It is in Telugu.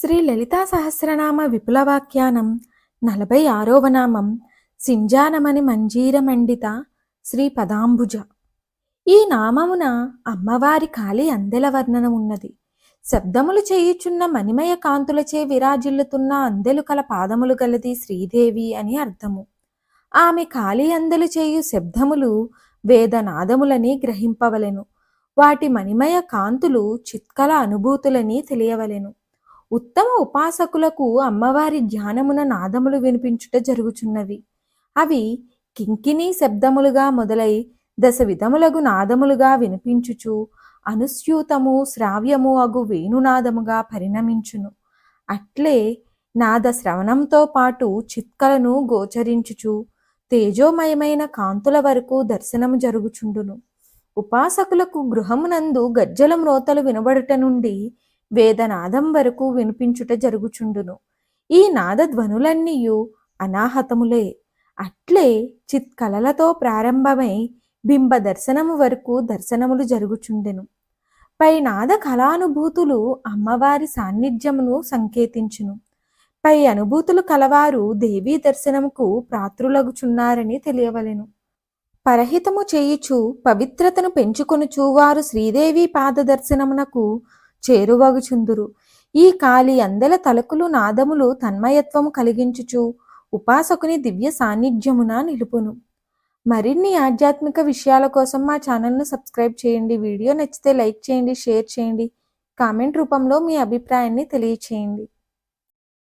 శ్రీ లలితా సహస్రనామ విపులవాఖ్యానం 46వ నామం సింజానమని మంజీరమండిత శ్రీ పదాంబుజ. ఈ నామమున అమ్మవారి కాలి అందెల వర్ణన ఉన్నది. శబ్దములు చేయుచున్న మణిమయ కాంతులచే విరాజిల్లుతున్న అందెలు కల పాదములు గలది శ్రీదేవి అని అర్థము. ఆమె కాలి అందెలు చేయు శబ్దములు వేదనాదములని గ్రహింపవలెను. వాటి మణిమయ కాంతులు చిత్కల అనుభూతులని తెలియవలెను. ఉత్తమ ఉపాసకులకు అమ్మవారి ధ్యానమున నాదములు వినిపించుట జరుగుచున్నవి. అవి కింకిణీ శబ్దములుగా మొదలై దశ విధములగు నాదములుగా వినిపించుచు అనుస్యూతము శ్రావ్యము అగు వేణునాదముగా పరిణమించును. అట్లే నాద శ్రవణంతో పాటు చిత్కలను గోచరించుచు తేజోమయమైన కాంతుల వరకు దర్శనము జరుగుచుండును. ఉపాసకులకు గృహమునందు గజ్జల మ్రోతలు వినబడుట నుండి వేదనాదం వరకు వినిపించుట జరుగుచుండును. ఈ నాదధ్వనులన్నీయు అనాహతములే. అట్లే చిత్కలలతో ప్రారంభమై బింబ దర్శనము వరకు దర్శనములు జరుగుచుండెను. పై నాద కళానుభూతులు అమ్మవారి సాన్నిధ్యమును సంకేతించును. పై అనుభూతులు కలవారు దేవీ దర్శనముకు పాత్రులగుచున్నారని తెలియవలెను. పరహితము చేయుచు పవిత్రతను పెంచుకొనుచు వారు శ్రీదేవి పాద దర్శనమునకు చేరువగుచుందురు. ఈ కాలి అందెల తలకులు నాదములు తన్మయత్వము కలిగించుచు ఉపాసకుని దివ్య సాన్నిధ్యమున నిలుపును. మరిన్ని ఆధ్యాత్మిక విషయాల కోసం మా ఛానల్ను సబ్స్క్రైబ్ చేయండి. వీడియో నచ్చితే లైక్ చేయండి, షేర్ చేయండి, కామెంట్ రూపంలో మీ అభిప్రాయాన్ని తెలియచేయండి.